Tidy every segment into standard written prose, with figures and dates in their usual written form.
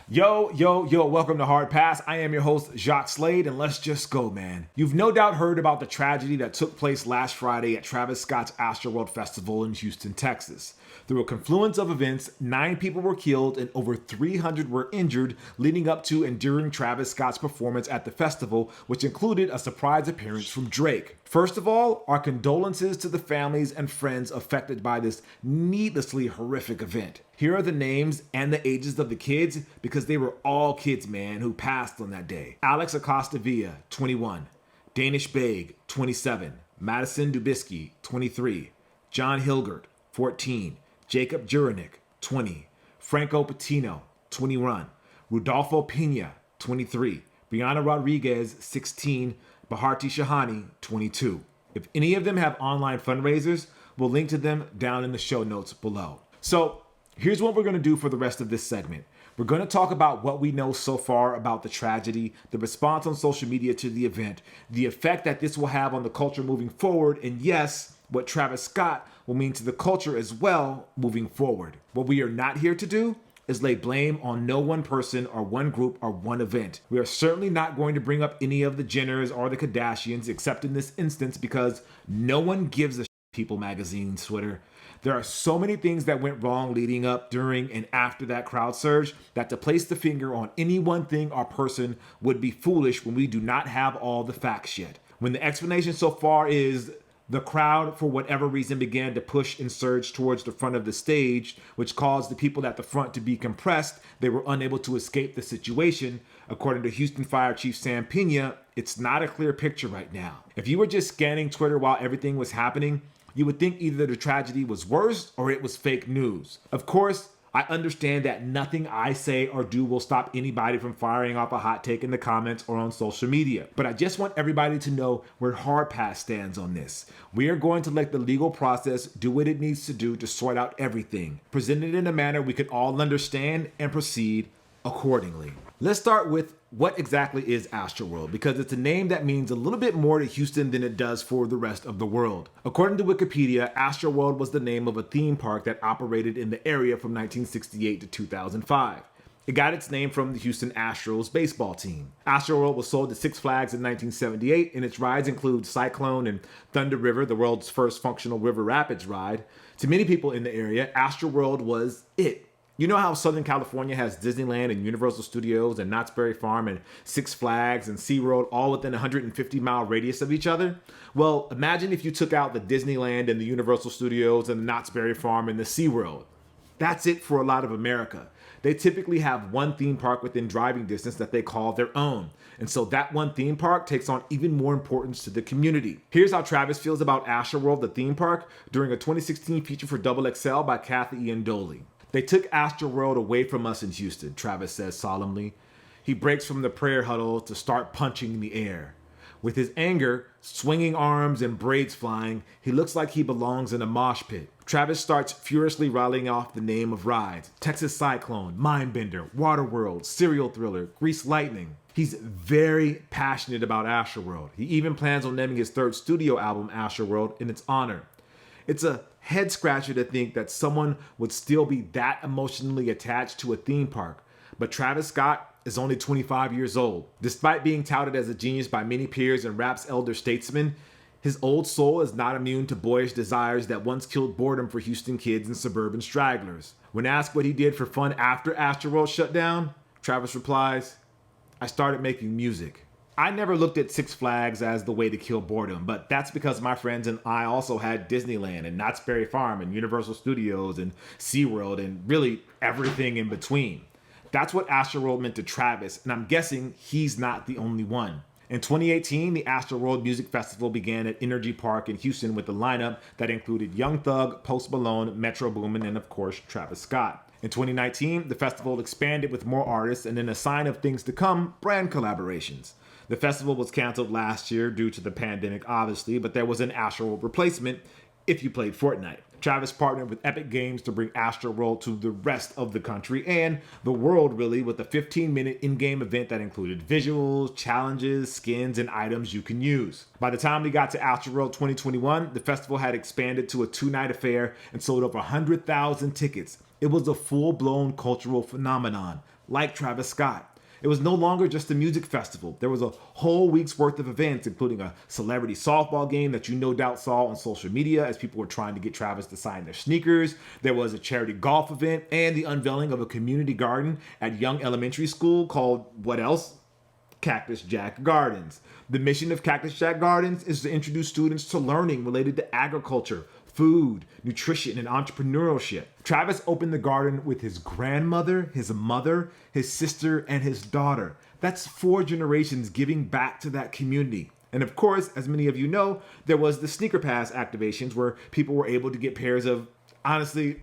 Yo, welcome to Hard Pass. I am your host, Jacques Slade, and let's just go, man. You've no doubt heard about the tragedy that took place last Friday at Travis Scott's Astroworld Festival in Houston, Texas. Through a confluence of events, 9 people were killed and over 300 were injured leading up to and during Travis Scott's performance at the festival, which included a surprise appearance from Drake. First of all, our condolences to the families and friends affected by this needlessly horrific event. Here are the names and the ages of the kids because they were all kids, man, who passed on that day. Alex Acosta Villa, 21. Danish Baig, 27. Madison Dubisky, 23. John Hilgert, 14. Jacob Juranic, 20. Franco Patino, 21. Rudolfo Pena, 23. Brianna Rodriguez, 16. Baharti Shahani, 22. If any of them have online fundraisers, we'll link to them down in the show notes below. So here's what we're going to do for the rest of this segment. We're going to talk about what we know so far about the tragedy, the response on social media to the event, the effect that this will have on the culture moving forward, and yes, what Travis Scott will mean to the culture as well moving forward. What we are not here to do is lay blame on no one person or one group or one event. We are certainly not going to bring up any of the Jenners or the Kardashians, except in this instance because no one gives a shit, People Magazine's Twitter. There are so many things that went wrong leading up, during, and after that crowd surge that to place the finger on any one thing or person would be foolish when we do not have all the facts yet. When the explanation so far is the crowd, for whatever reason, began to push and surge towards the front of the stage, which caused the people at the front to be compressed. They were unable to escape the situation. According to Houston Fire Chief Sam Pena, it's not a clear picture right now. If you were just scanning Twitter while everything was happening, you would think either the tragedy was worse or it was fake news. Of course, I understand that nothing I say or do will stop anybody from firing off a hot take in the comments or on social media. But I just want everybody to know where Hard Pass stands on this. We are going to let the legal process do what it needs to do to sort out everything, present it in a manner we can all understand, and proceed accordingly. Let's start with what exactly is Astroworld, because it's a name that means a little bit more to Houston than it does for the rest of the world. According to Wikipedia, Astroworld was the name of a theme park that operated in the area from 1968 to 2005. It got its name from the Houston Astros baseball team. Astroworld was sold to Six Flags in 1978, and its rides include Cyclone and Thunder River, the world's first functional river rapids ride. To many people in the area, Astroworld was it. You know how Southern California has Disneyland and Universal Studios and Knott's Berry Farm and Six Flags and SeaWorld all within a 150-mile radius of each other? Well, imagine if you took out the Disneyland and the Universal Studios and the Knott's Berry Farm and the SeaWorld. That's it for a lot of America. They typically have one theme park within driving distance that they call their own. And so that one theme park takes on even more importance to the community. Here's how Travis feels about Astroworld, the theme park, during a 2016 feature for XXL by Kathy Ian Doley. They took Astroworld away from us in Houston, Travis says solemnly. He breaks from the prayer huddle to start punching the air. With his anger, swinging arms, and braids flying, he looks like he belongs in a mosh pit. Travis starts furiously rattling off the name of rides: Texas Cyclone, Mindbender, Waterworld, Serial Thriller, Grease Lightning. He's very passionate about Astroworld. He even plans on naming his third studio album Astroworld in its honor. It's a head scratcher to think that someone would still be that emotionally attached to a theme park. But Travis Scott is only 25 years old. Despite being touted as a genius by many peers and rap's elder statesmen, his old soul is not immune to boyish desires that once killed boredom for Houston kids and suburban stragglers. When asked what he did for fun after Astroworld shut down, Travis replies, "I started making music. I never looked at Six Flags as the way to kill boredom, but that's because my friends and I also had Disneyland and Knott's Berry Farm and Universal Studios and SeaWorld and really everything in between." That's what Astroworld meant to Travis, and I'm guessing he's not the only one. In 2018, the Astroworld Music Festival began at Energy Park in Houston with a lineup that included Young Thug, Post Malone, Metro Boomin, and of course, Travis Scott. In 2019, the festival expanded with more artists and in a sign of things to come, brand collaborations. The festival was canceled last year due to the pandemic, obviously, but there was an Astroworld replacement if you played Fortnite. Travis partnered with Epic Games to bring Astroworld to the rest of the country and the world, really, with a 15-minute in-game event that included visuals, challenges, skins, and items you can use. By the time we got to Astroworld 2021, the festival had expanded to a 2-night affair and sold over 100,000 tickets. It was a full-blown cultural phenomenon. like Travis Scott. It was no longer just a music festival. There was a whole week's worth of events, including a celebrity softball game that you no doubt saw on social media as people were trying to get Travis to sign their sneakers. There was a charity golf event and the unveiling of a community garden at Young Elementary School called what else? Cactus Jack Gardens. The mission of Cactus Jack Gardens is to introduce students to learning related to agriculture, food, nutrition, and entrepreneurship. Travis opened the garden with his grandmother, his mother, his sister, and his daughter. That's 4 generations giving back to that community. And of course, as many of you know, there was the Sneaker Pass activations where people were able to get pairs of, honestly,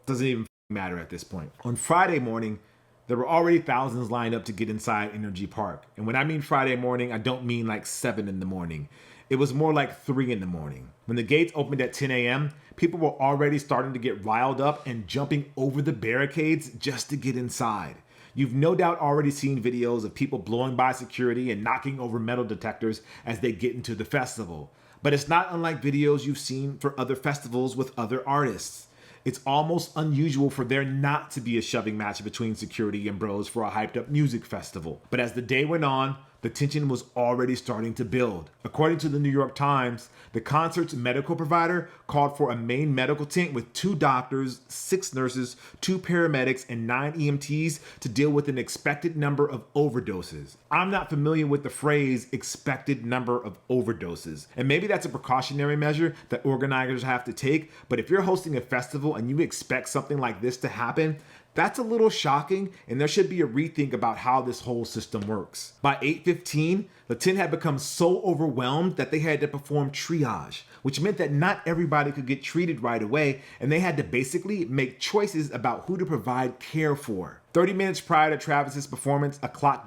doesn't even matter at this point. On Friday morning, there were already thousands lined up to get inside Energy Park. And when I mean Friday morning, I don't mean like 7 in the morning. It was more like 3 in the morning. When the gates opened at 10 a.m., people were already starting to get riled up and jumping over the barricades just to get inside. You've no doubt already seen videos of people blowing by security and knocking over metal detectors as they get into the festival. But it's not unlike videos you've seen for other festivals with other artists. It's almost unusual for there not to be a shoving match between security and bros for a hyped up music festival. But as the day went on, the tension was already starting to build. According to the New York Times, the concert's medical provider called for a main medical tent with 2 doctors, 6 nurses, 2 paramedics, and 9 EMTs to deal with an expected number of overdoses. I'm not familiar with the phrase expected number of overdoses, and maybe that's a precautionary measure that organizers have to take, but if you're hosting a festival and you expect something like this to happen, that's a little shocking, and there should be a rethink about how this whole system works. By 8:15, the tent had become so overwhelmed that they had to perform triage, which meant that not everybody could get treated right away, and they had to basically make choices about who to provide care for. 30 minutes prior to Travis's performance, a clock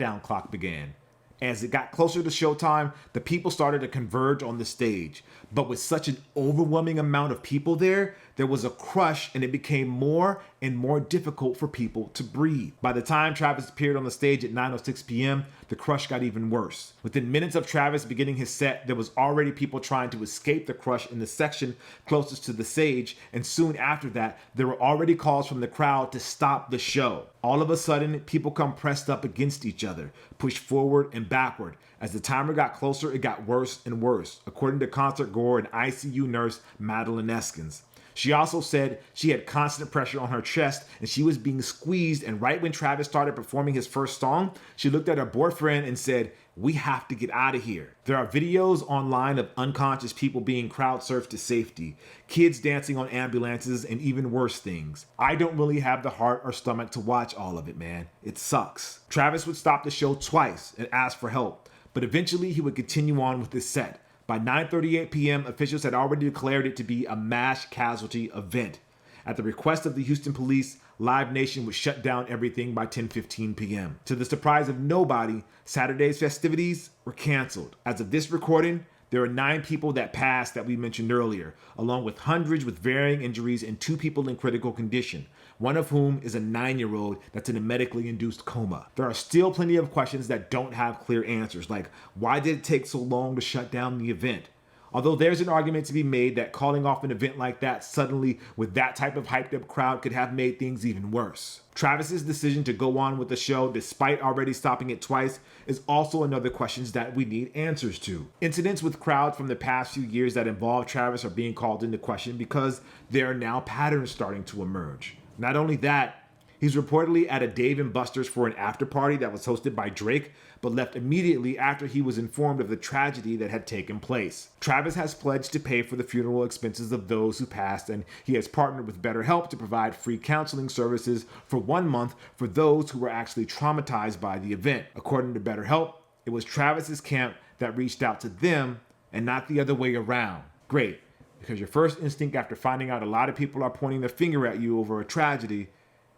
began. As it got closer to showtime, the people started to converge on the stage. But with such an overwhelming amount of people there was a crush, and it became more and more difficult for people to breathe. By the time Travis appeared on the stage at 9:06 p.m., the crush got even worse. Within minutes of Travis beginning his set, there was already people trying to escape the crush in the section closest to the stage, and soon after that, there were already calls from the crowd to stop the show. All of a sudden, people come pressed up against each other, pushed forward and backward. As the timer got closer, it got worse and worse, according to concert goer and ICU nurse Madeline Eskins. She also said she had constant pressure on her chest and she was being squeezed, and right when Travis started performing his first song, she looked at her boyfriend and said, "We have to get out of here." There are videos online of unconscious people being crowd surfed to safety, kids dancing on ambulances, and even worse things. I don't really have the heart or stomach to watch all of it, man. It sucks. Travis would stop the show twice and ask for help, but eventually he would continue on with his set. By 9:38 p.m., officials had already declared it to be a mass casualty event. At the request of the Houston police, Live Nation would shut down everything by 10:15 p.m. To the surprise of nobody, Saturday's festivities were canceled. As of this recording, there are 9 people that passed that we mentioned earlier, along with hundreds with varying injuries and 2 people in critical condition, one of whom is a 9-year-old that's in a medically induced coma. There are still plenty of questions that don't have clear answers, like why did it take so long to shut down the event? Although there's an argument to be made that calling off an event like that suddenly with that type of hyped up crowd could have made things even worse. Travis's decision to go on with the show despite already stopping it twice is also another question that we need answers to. Incidents with crowds from the past few years that involve Travis are being called into question because there are now patterns starting to emerge. Not only that, he's reportedly at a Dave & Buster's for an after party that was hosted by Drake, but left immediately after he was informed of the tragedy that had taken place. Travis has pledged to pay for the funeral expenses of those who passed, and he has partnered with BetterHelp to provide free counseling services for 1 month for those who were actually traumatized by the event. According to BetterHelp, it was Travis's camp that reached out to them and not the other way around. Great, because your first instinct after finding out a lot of people are pointing their finger at you over a tragedy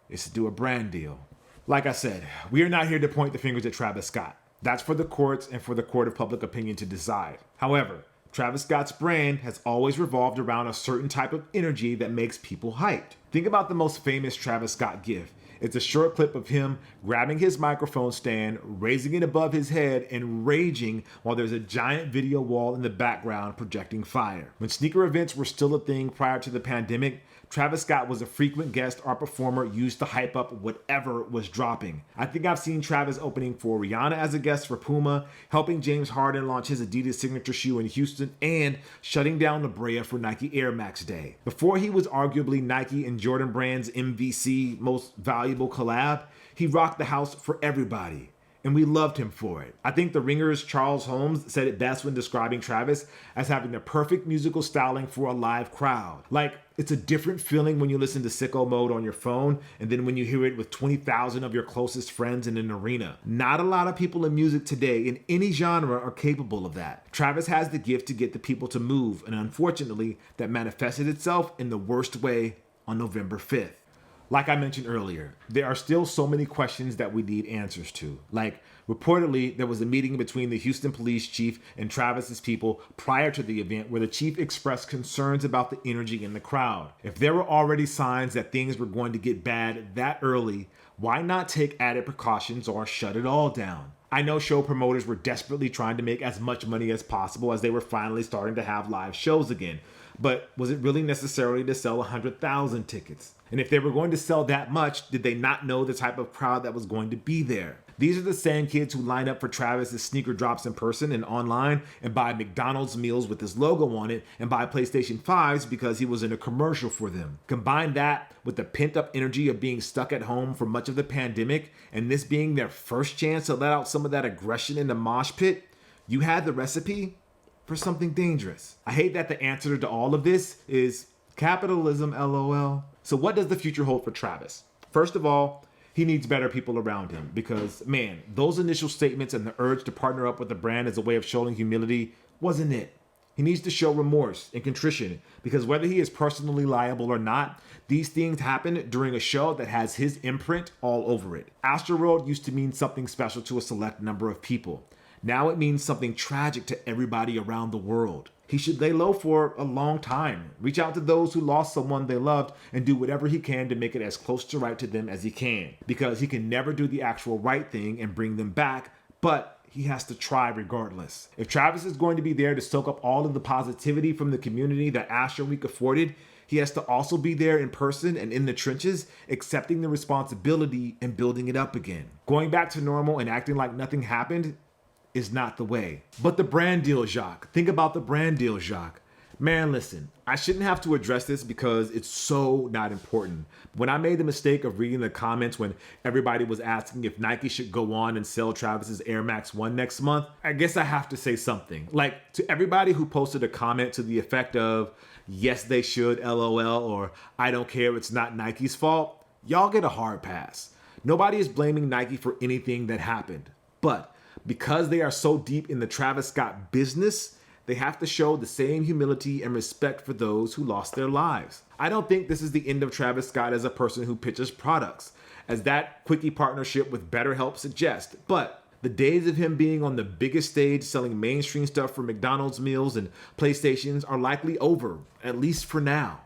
is to do a brand deal. Like I said, we are not here to point the fingers at Travis Scott. That's for the courts and for the court of public opinion to decide. However, Travis Scott's brand has always revolved around a certain type of energy that makes people hyped. Think about the most famous Travis Scott gif. It's a short clip of him grabbing his microphone stand, raising it above his head, and raging while there's a giant video wall in the background projecting fire. When sneaker events were still a thing prior to the pandemic, Travis Scott was a frequent guest or performer used to hype up whatever was dropping. I think I've seen Travis opening for Rihanna as a guest for Puma, helping James Harden launch his Adidas signature shoe in Houston, and shutting down La Brea for Nike Air Max Day. Before he was arguably Nike and Jordan Brand's MVC most valuable collab, he rocked the house for everybody. And we loved him for it. I think The Ringer's Charles Holmes said it best when describing Travis as having the perfect musical styling for a live crowd. Like, it's a different feeling when you listen to Sicko Mode on your phone and then when you hear it with 20,000 of your closest friends in an arena. Not a lot of people in music today in any genre are capable of that. Travis has the gift to get the people to move, and unfortunately, that manifested itself in the worst way on November 5th. Like I mentioned earlier, there are still so many questions that we need answers to. Like, reportedly, there was a meeting between the Houston police chief and Travis's people prior to the event where the chief expressed concerns about the energy in the crowd. If there were already signs that things were going to get bad that early, why not take added precautions or shut it all down? I know show promoters were desperately trying to make as much money as possible as they were finally starting to have live shows again. But was it really necessary to sell 100,000 tickets? And if they were going to sell that much, did they not know the type of crowd that was going to be there? These are the same kids who line up for Travis's sneaker drops in person and online and buy McDonald's meals with his logo on it and buy PlayStation 5s because he was in a commercial for them. Combine that with the pent-up energy of being stuck at home for much of the pandemic and this being their first chance to let out some of that aggression in the mosh pit, you had the recipe for something dangerous. I hate that the answer to all of this is capitalism, LOL. So what does the future hold for Travis? First of all, he needs better people around him because, man, those initial statements and the urge to partner up with the brand as a way of showing humility wasn't it. He needs to show remorse and contrition because whether he is personally liable or not, these things happen during a show that has his imprint all over it. Astroworld used to mean something special to a select number of people. Now it means something tragic to everybody around the world. He should lay low for a long time, reach out to those who lost someone they loved, and do whatever he can to make it as close to right to them as he can. Because he can never do the actual right thing and bring them back, but he has to try regardless. If Travis is going to be there to soak up all of the positivity from the community that Astro Week afforded, he has to also be there in person and in the trenches, accepting the responsibility and building it up again. Going back to normal and acting like nothing happened is not the way. But the brand deal, Jacques. Think about the brand deal, Jacques. Man, listen, I shouldn't have to address this because it's so not important. When I made the mistake of reading the comments when everybody was asking if Nike should go on and sell Travis's Air Max 1 next month, I guess I have to say something. Like, to everybody who posted a comment to the effect of, yes, they should, LOL, or I don't care, it's not Nike's fault, y'all get a hard pass. Nobody is blaming Nike for anything that happened. But because they are so deep in the Travis Scott business, they have to show the same humility and respect for those who lost their lives. I don't think this is the end of Travis Scott as a person who pitches products, as that quickie partnership with BetterHelp suggests, but the days of him being on the biggest stage selling mainstream stuff for McDonald's meals and PlayStations are likely over, at least for now.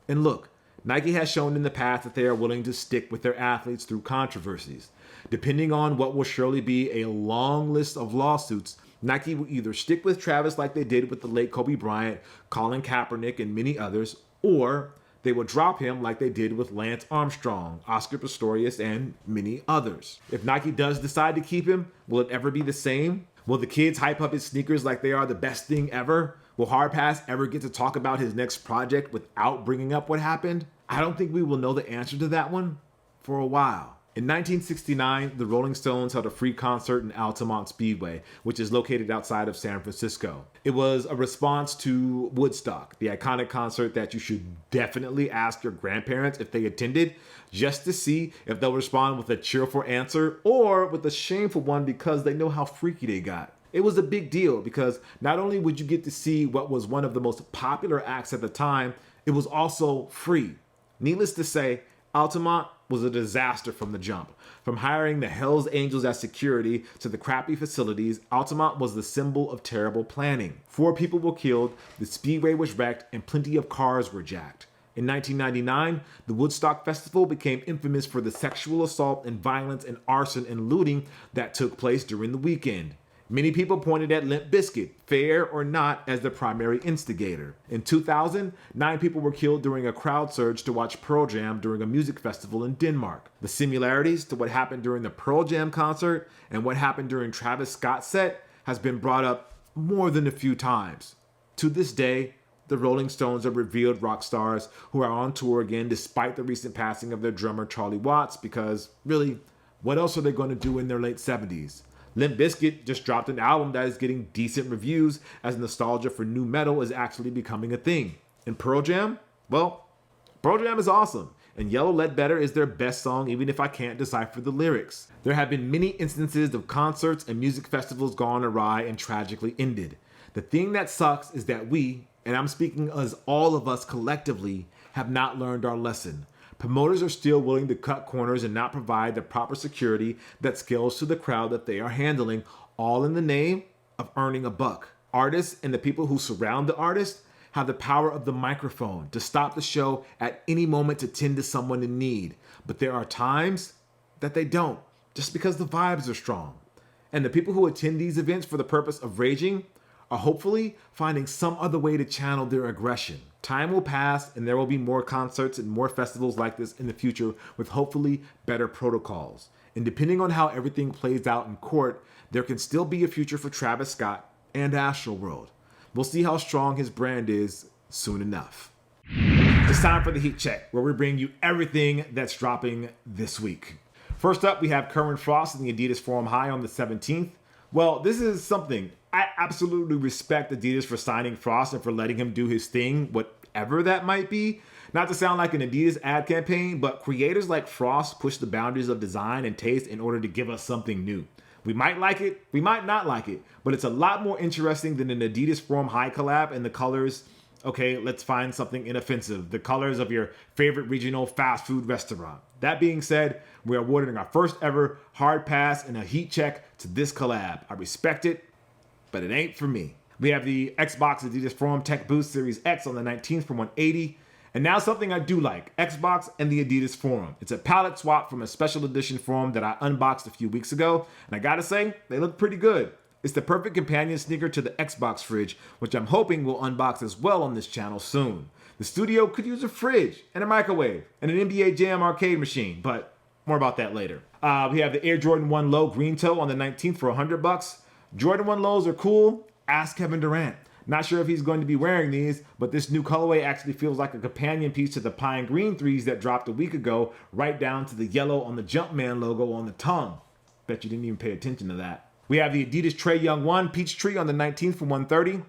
And look, Nike has shown in the past that they are willing to stick with their athletes through controversies. Depending on what will surely be a long list of lawsuits, Nike will either stick with Travis like they did with the late Kobe Bryant, Colin Kaepernick, and many others, or they will drop him like they did with Lance Armstrong, Oscar Pistorius, and many others. If Nike does decide to keep him, will it ever be the same? Will the kids hype up his sneakers like they are the best thing ever? Will Hardpass ever get to talk about his next project without bringing up what happened? I don't think we will know the answer to that one for a while. In 1969, the Rolling Stones held a free concert in Altamont Speedway, which is located outside of San Francisco. It was a response to Woodstock, the iconic concert that you should definitely ask your grandparents if they attended, just to see if they'll respond with a cheerful answer or with a shameful one because they know how freaky they got. It was a big deal because not only would you get to see what was one of the most popular acts at the time, it was also free. Needless to say, Altamont was a disaster from the jump. From hiring the Hells Angels as security to the crappy facilities, Altamont was the symbol of terrible planning. 4 people were killed, the speedway was wrecked, and plenty of cars were jacked. In 1999, the Woodstock Festival became infamous for the sexual assault and violence and arson and looting that took place during the weekend. Many people pointed at Limp Bizkit, fair or not, as the primary instigator. In 2000, 9 people were killed during a crowd surge to watch Pearl Jam during a music festival in Denmark. The similarities to what happened during the Pearl Jam concert and what happened during Travis Scott's set has been brought up more than a few times. To this day, the Rolling Stones have revealed rock stars who are on tour again despite the recent passing of their drummer Charlie Watts, because really, what else are they going to do in their late 70s? Limp Bizkit just dropped an album that is getting decent reviews as nostalgia for nu metal is actually becoming a thing. And Pearl Jam? Well, Pearl Jam is awesome, and Yellow Ledbetter is their best song even if I can't decipher the lyrics. There have been many instances of concerts and music festivals gone awry and tragically ended. The thing that sucks is that we, and I'm speaking as all of us collectively, have not learned our lesson. Promoters are still willing to cut corners and not provide the proper security that scales to the crowd that they are handling, all in the name of earning a buck. Artists and the people who surround the artist have the power of the microphone to stop the show at any moment to tend to someone in need. But there are times that they don't, just because the vibes are strong. And the people who attend these events for the purpose of raging are hopefully finding some other way to channel their aggression. Time will pass and there will be more concerts and more festivals like this in the future with hopefully better protocols. And depending on how everything plays out in court, there can still be a future for Travis Scott and Astroworld. We'll see how strong his brand is soon enough. It's time for the Heat Check, where we bring you everything that's dropping this week. First up, we have Current Frost in the Adidas Forum High on the 17th. Well, this is something. I absolutely respect Adidas for signing Frost and for letting him do his thing, whatever that might be. Not to sound like an Adidas ad campaign, but creators like Frost push the boundaries of design and taste in order to give us something new. We might like it, we might not like it, but it's a lot more interesting than an Adidas Forum High collab and the colors. Okay, let's find something inoffensive. The colors of your favorite regional fast food restaurant. That being said, we're awarding our first ever hard pass and a heat check to this collab. I respect it, but it ain't for me. We have the Xbox Adidas Forum Tech Boost Series X on the 19th for $180. And now something I do like, Xbox and the Adidas Forum. It's a palette swap from a special edition Forum that I unboxed a few weeks ago. And I gotta say, they look pretty good. It's the perfect companion sneaker to the Xbox fridge, which I'm hoping will unbox as well on this channel soon. The studio could use a fridge and a microwave and an NBA Jam arcade machine, but more about that later. We have the Air Jordan 1 Low Green Toe on the 19th for $100. Jordan 1 Lows are cool. Ask Kevin Durant. Not sure if he's going to be wearing these, but this new colorway actually feels like a companion piece to the Pine Green 3s that dropped a week ago, right down to the yellow on the Jumpman logo on the tongue. Bet you didn't even pay attention to that. We have the Adidas Trae Young 1 Peachtree on the 19th for $130.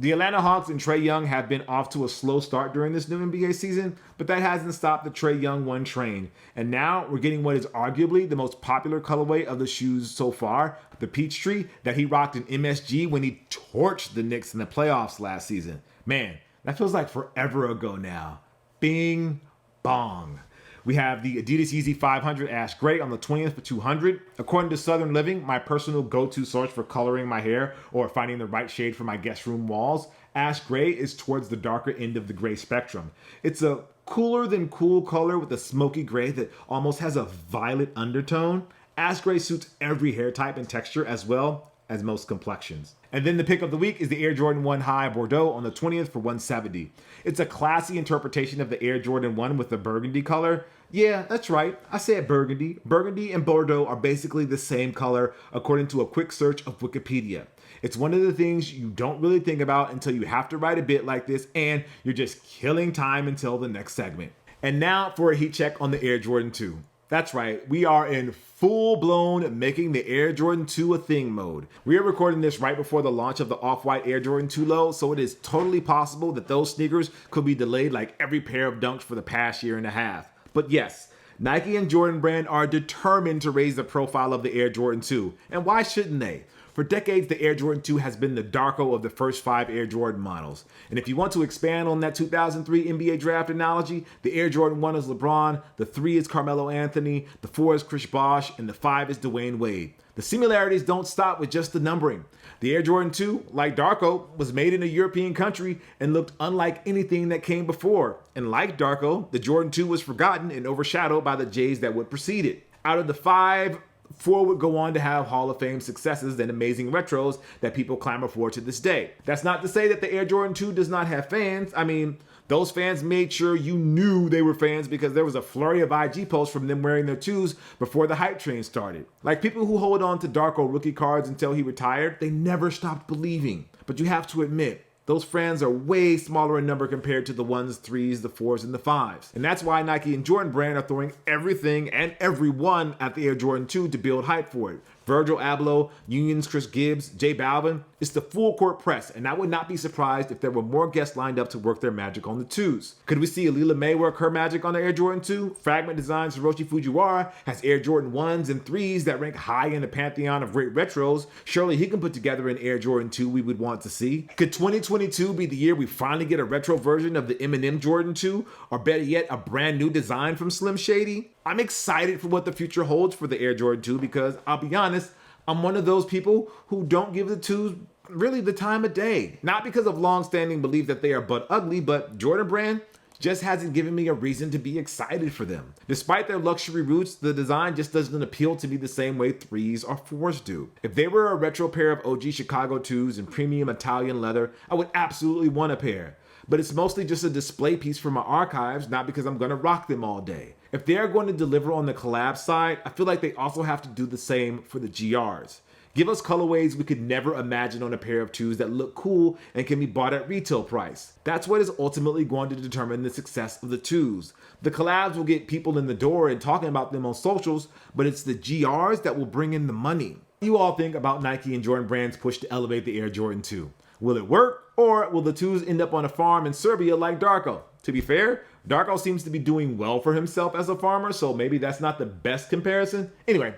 The Atlanta Hawks and Trae Young have been off to a slow start during this new NBA season, but that hasn't stopped the Trae Young 1 train. And now we're getting what is arguably the most popular colorway of the shoes so far, the Peachtree that he rocked in MSG when he torched the Knicks in the playoffs last season. Man, that feels like forever ago now. Bing bong. We have the Adidas Yeezy 500 Ash Gray on the 20th for $200. According to Southern Living, my personal go-to source for coloring my hair or finding the right shade for my guest room walls, Ash Gray is towards the darker end of the gray spectrum. It's a cooler than cool color with a smoky gray that almost has a violet undertone. Ash Gray suits every hair type and texture as well as most complexions. And then the pick of the week is the Air Jordan 1 High Bordeaux on the 20th for $170. It's a classy interpretation of the Air Jordan 1 with the burgundy color. Yeah, that's right. I said burgundy. Burgundy and Bordeaux are basically the same color according to a quick search of Wikipedia. It's one of the things you don't really think about until you have to write a bit like this and you're just killing time until the next segment. And now for a heat check on the Air Jordan 2. That's right, we are in full-blown making the Air Jordan 2 a thing mode. We are recording this right before the launch of the Off-White Air Jordan 2 Low, so it is totally possible that those sneakers could be delayed like every pair of Dunks for the past year and a half. But yes, Nike and Jordan Brand are determined to raise the profile of the Air Jordan 2. And why shouldn't they? For decades, the Air Jordan 2 has been the Darko of the first 5 Air Jordan models. And if you want to expand on that 2003 NBA draft analogy, the Air Jordan 1 is LeBron, the 3 is Carmelo Anthony, the 4 is Chris Bosh, and the 5 is Dwayne Wade. The similarities don't stop with just the numbering. The Air Jordan 2, like Darko, was made in a European country and looked unlike anything that came before. And like Darko, the Jordan 2 was forgotten and overshadowed by the J's that would precede it. Out of the 5 4 would go on to have Hall of Fame successes and amazing retros that people clamor for to this day. That's not to say that the Air Jordan 2 does not have fans. I mean, those fans made sure you knew they were fans because there was a flurry of IG posts from them wearing their 2s before the hype train started. Like people who hold on to Darko rookie cards until he retired, they never stopped believing. But you have to admit, those fans are way smaller in number compared to the 1s, 3s, the 4s, and the 5s. And that's why Nike and Jordan Brand are throwing everything and everyone at the Air Jordan 2 to build hype for it. Virgil Abloh, Union's Chris Gibbs, J Balvin, it's the full court press, and I would not be surprised if there were more guests lined up to work their magic on the 2s. Could we see Alila May work her magic on the Air Jordan 2? Fragment Designs Hiroshi Fujiwara has Air Jordan 1s and 3s that rank high in the pantheon of great retros. Surely he can put together an Air Jordan 2 we would want to see. Could 2022 be the year we finally get a retro version of the Eminem Jordan 2? Or better yet, a brand new design from Slim Shady? I'm excited for what the future holds for the Air Jordan 2 because, I'll be honest, I'm one of those people who don't give the 2s really the time of day. Not because of long-standing belief that they are butt ugly, but Jordan Brand just hasn't given me a reason to be excited for them. Despite their luxury roots, the design just doesn't appeal to me the same way 3s or 4s do. If they were a retro pair of OG Chicago 2s in premium Italian leather, I would absolutely want a pair. But it's mostly just a display piece for my archives, not because I'm gonna rock them all day. If they are going to deliver on the collab side, I feel like they also have to do the same for the GRs. Give us colorways we could never imagine on a pair of 2s that look cool and can be bought at retail price. That's what is ultimately going to determine the success of the 2s. The collabs will get people in the door and talking about them on socials, but it's the GRs that will bring in the money. What do you all think about Nike and Jordan Brand's push to elevate the Air Jordan 2? Will it work, or will the 2s end up on a farm in Serbia like Darko? To be fair, Darko seems to be doing well for himself as a farmer, so maybe that's not the best comparison. Anyway,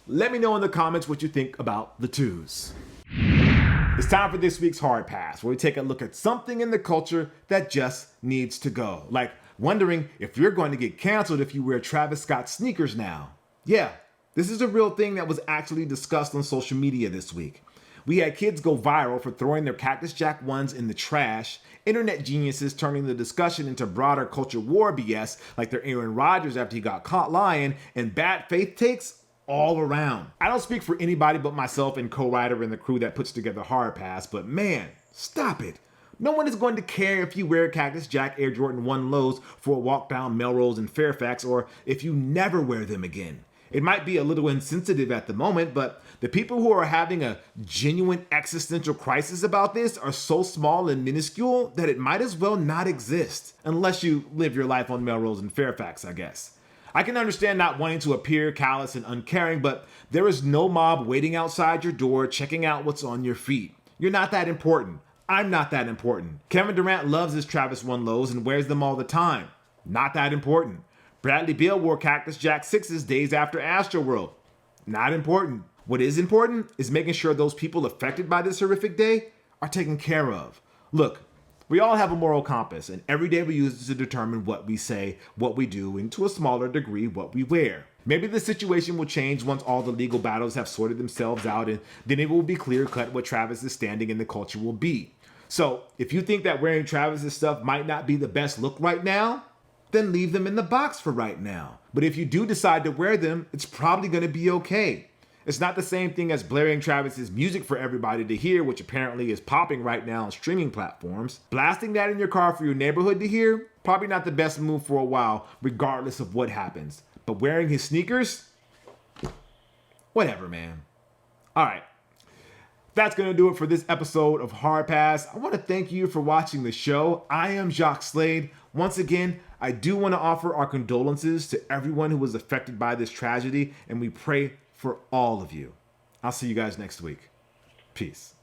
let me know in the comments what you think about the 2s. It's time for this week's Hard Pass, where we take a look at something in the culture that just needs to go. Like wondering if you're going to get canceled if you wear Travis Scott sneakers now. Yeah, this is a real thing that was actually discussed on social media this week. We had kids go viral for throwing their Cactus Jack 1s in the trash, internet geniuses turning the discussion into broader culture war BS like their Aaron Rodgers after he got caught lying, and bad faith takes all around. I don't speak for anybody but myself and co-writer in the crew that puts together Hard Pass, but man, stop it. No one is going to care if you wear Cactus Jack Air Jordan 1 lows for a walk down Melrose in Fairfax, or if you never wear them again. It might be a little insensitive at the moment, but the people who are having a genuine existential crisis about this are so small and minuscule that it might as well not exist. Unless you live your life on Melrose in Fairfax, I guess. I can understand not wanting to appear callous and uncaring, but there is no mob waiting outside your door checking out what's on your feet. You're not that important. I'm not that important. Kevin Durant loves his Travis 1 lows and wears them all the time. Not that important. Bradley Beal wore Cactus Jack 6s days after Astroworld. Not important. What is important is making sure those people affected by this horrific day are taken care of. Look, we all have a moral compass, and every day we use it to determine what we say, what we do, and to a smaller degree, what we wear. Maybe the situation will change once all the legal battles have sorted themselves out, and then it will be clear-cut what Travis' standing in the culture will be. So, if you think that wearing Travis' stuff might not be the best look right now, then leave them in the box for right now. But if you do decide to wear them, it's probably going to be okay. It's not the same thing as blaring Travis's music for everybody to hear, which apparently is popping right now on streaming platforms. Blasting that in your car for your neighborhood to hear, probably not the best move for a while, regardless of what happens. But wearing his sneakers? Whatever, man. All right. That's going to do it for this episode of Hard Pass. I want to thank you for watching the show. I am Jacques Slade. Once again, I do want to offer our condolences to everyone who was affected by this tragedy, and we pray for all of you. I'll see you guys next week. Peace.